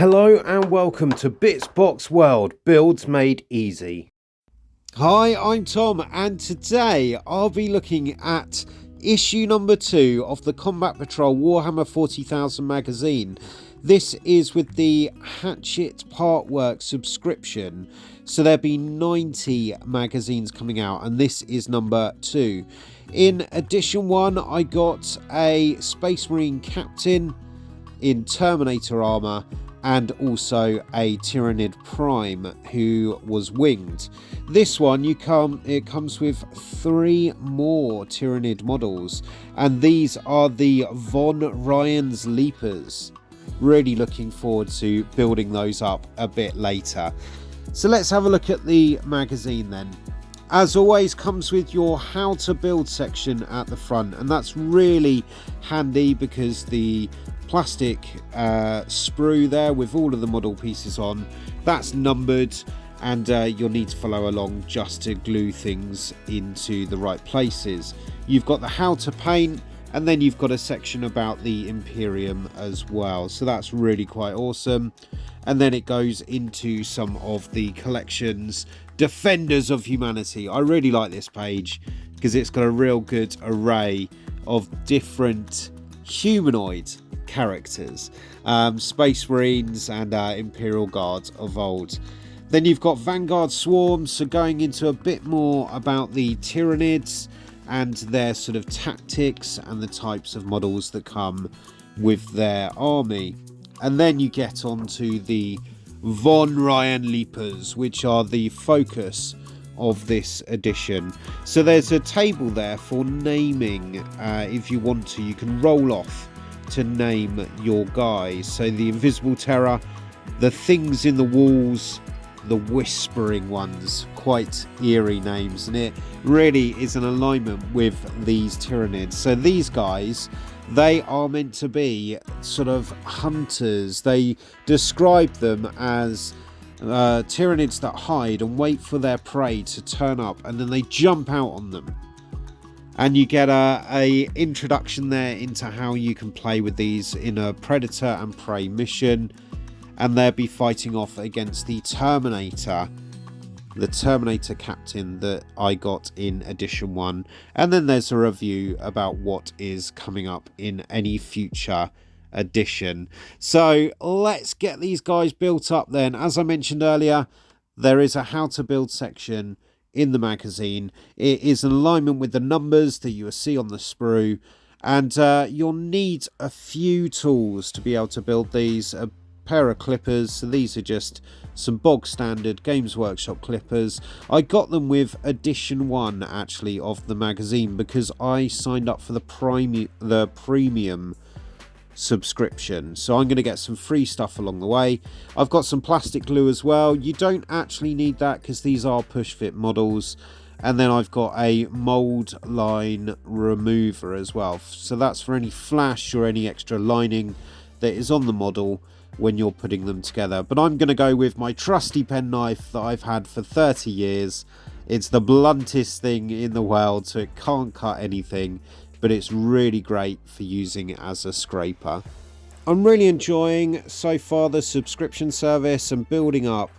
Hello and welcome to Bitsbox World, Builds Made Easy. Hi, I'm Tom, and today I'll be looking at issue number 2 of the Combat Patrol Warhammer 40,000 magazine. This is with the Hachette Partworks subscription, so there'll be 90 magazines coming out, and this is number 2. In edition 1, I got a Space Marine captain in Terminator armour, and also a Tyranid Prime who was winged. This one it comes with 3 more Tyranid models, and these are the Von Ryan's Leapers. Really looking forward to building those up a bit later. So let's have a look at the magazine then. As always, comes with your how to build section at the front, and that's really handy because the plastic sprue there with all of the model pieces on, that's numbered, and you'll need to follow along just to glue things into the right places. You've got the how to paint, and then you've got a section about the Imperium as well, so that's really quite awesome. And then it goes into some of the collections Defenders of Humanity. I really like this page because it's got a real good array of different humanoid characters, Space Marines and Imperial Guards of old. Then you've got Vanguard Swarms, so going into a bit more about the Tyranids and their sort of tactics and the types of models that come with their army. And then you get onto the Von Ryan Leapers, which are the focus of this edition. So there's a table there for naming. If you want to, you can roll off to name your guys. So the Invisible Terror, the Things in the Walls, the Whispering Ones. Quite eerie names, and it really is an alignment with these Tyranids. So these guys, they are meant to be sort of hunters. They describe them as Tyranids that hide and wait for their prey to turn up, and then they jump out on them. And you get a introduction there into how you can play with these in a predator and prey mission, and they'll be fighting off against the Terminator captain that I got in edition 1. And then there's a review about what is coming up in any future edition. So let's get these guys built up then. As I mentioned earlier, there is a how to build section in the magazine. It is in alignment with the numbers that you will see on the sprue, and you'll need a few tools to be able to build these. A pair of clippers, so these are just some bog standard Games Workshop clippers. I got them with edition 1 actually of the magazine because I signed up for the premium subscription, so I'm going to get some free stuff along the way. I've got some plastic glue as well. You don't actually need that because these are push fit models. And then I've got a mold line remover as well, so that's for any flash or any extra lining that is on the model when you're putting them together. But I'm going to go with my trusty penknife that I've had for 30 years. It's the bluntest thing in the world, so it can't cut anything, but it's really great for using it as a scraper. I'm really enjoying so far the subscription service and building up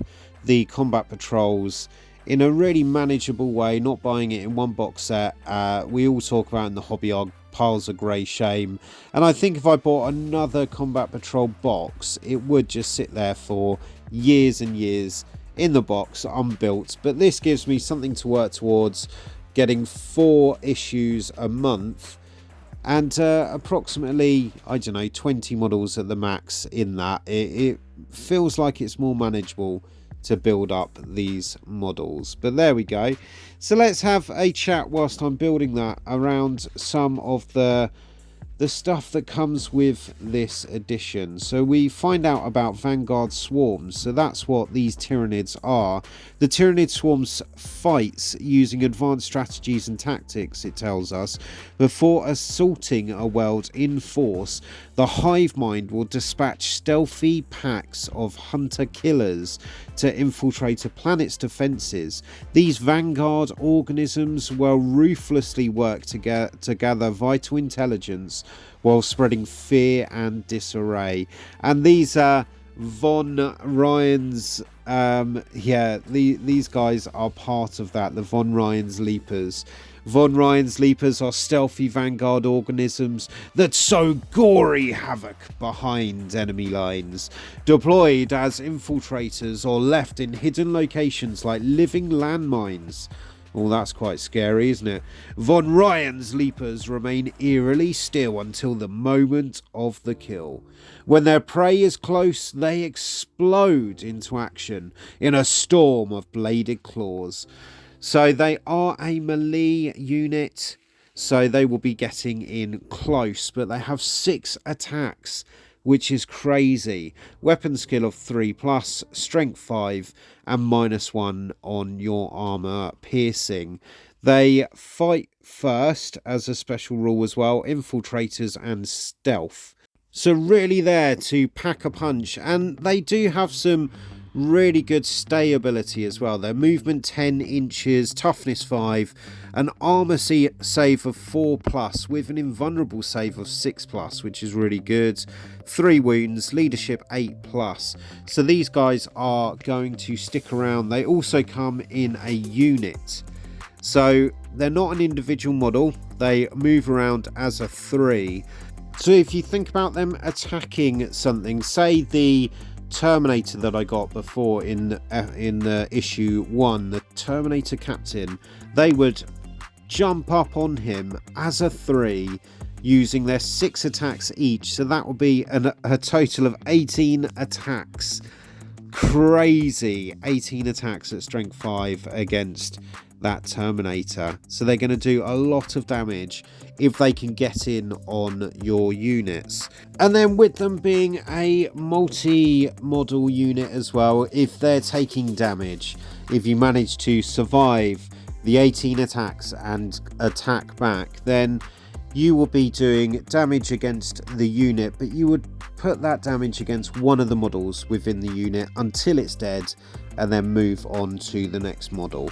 the Combat Patrols in a really manageable way, not buying it in one box set. We all talk about in the hobby our piles of grey shame, and I think if I bought another Combat Patrol box, it would just sit there for years and years in the box unbuilt. But this gives me something to work towards, getting 4 issues a month, and approximately, I don't know, 20 models at the max in that. It feels like it's more manageable to build up these models. But there we go. So let's have a chat whilst I'm building that around some of the stuff that comes with this edition. So we find out about Vanguard Swarms. So that's what these Tyranids are. The Tyranid Swarms fights using advanced strategies and tactics, it tells us. Before assaulting a world in force, the hive mind will dispatch stealthy packs of hunter-killers to infiltrate a planet's defences. These vanguard organisms will ruthlessly work to gather vital intelligence while spreading fear and disarray. And these Von Ryan's, these guys are part of that, the Von Ryan's Leapers. Von Ryan's Leapers are stealthy vanguard organisms that sow gory havoc behind enemy lines, deployed as infiltrators or left in hidden locations like living landmines. Well, that's quite scary, isn't it? Von Ryan's Leapers remain eerily still until the moment of the kill. When their prey is close, they explode into action in a storm of bladed claws. So they are a melee unit, so they will be getting in close, but they have 6 attacks, which is crazy. Weapon skill of 3+, strength 5, and -1 on your armor piercing. They fight first as a special rule as well, infiltrators and stealth. So really there to pack a punch, and they do have some really good stay ability as well. Their movement 10 inches, toughness 5, an armor save of 4+, with an invulnerable save of 6+, which is really good. 3 wounds, leadership 8+. So these guys are going to stick around. They also come in a unit. So they're not an individual model. They move around as a 3. So if you think about them attacking something, say the Terminator that I got before in issue 1, the Terminator Captain, they would jump up on him as a 3 using their 6 attacks each, so that would be a total of 18 attacks. Crazy. 18 attacks at strength 5 against that Terminator, so they're going to do a lot of damage if they can get in on your units. And then with them being a multi-model unit as well, if they're taking damage, if you manage to survive the 18 attacks and attack back, then you will be doing damage against the unit, but you would put that damage against one of the models within the unit until it's dead, and then move on to the next model.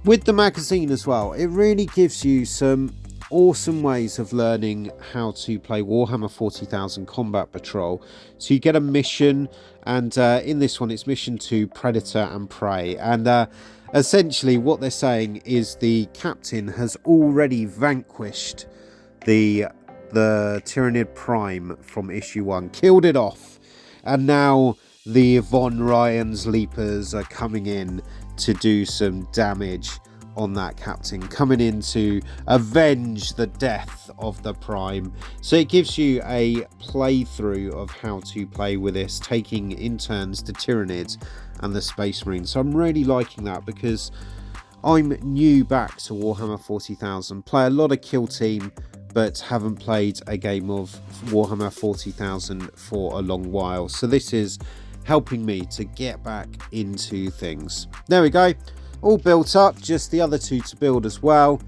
With the magazine as well, it really gives you some awesome ways of learning how to play Warhammer 40,000 Combat Patrol. So you get a mission, and in this one it's mission 2, Predator and Prey, and essentially what they're saying is the captain has already vanquished the Tyranid Prime from issue 1, killed it off, and now the Von Ryan's Leapers are coming in to do some damage on that captain, coming in to avenge the death of the Prime. So it gives you a playthrough of how to play with this, taking in turns the Tyranid and the Space Marine. So I'm really liking that, because I'm new back to Warhammer 40,000, play a lot of Kill Team, but haven't played a game of Warhammer 40,000 for a long while. So this is helping me to get back into things. There we go, all built up, just the other 2 to build as well.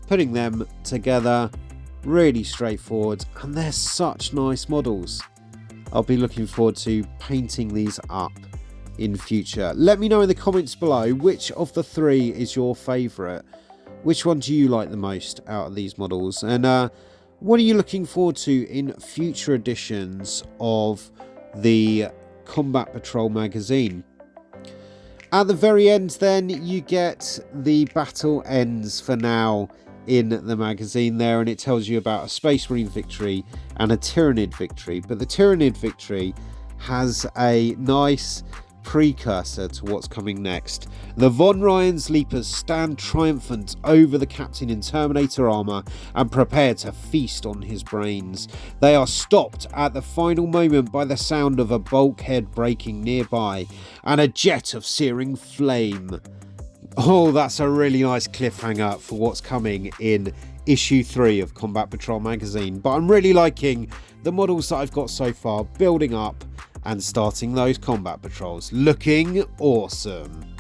Putting them together, really straightforward, and they're such nice models. I'll be looking forward to painting these up in future. Let me know in the comments below which of the 3 is your favourite. Which one do you like the most out of these models? And what are you looking forward to in future editions of the Combat Patrol magazine? At the very end then, you get the battle ends for now in the magazine there, and it tells you about a Space Marine victory and a Tyranid victory. But the Tyranid victory has a nice precursor to what's coming next. The Von Ryan's Leapers stand triumphant over the captain in Terminator armor and prepare to feast on his brains. They are stopped at the final moment by the sound of a bulkhead breaking nearby and a jet of searing flame. Oh, that's a really nice cliffhanger for what's coming in issue 3 of Combat Patrol magazine. But I'm really liking the models that I've got so far, building up and starting those combat patrols. Looking awesome.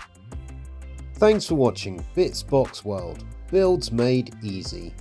Thanks for watching Bits Box World. Builds made easy.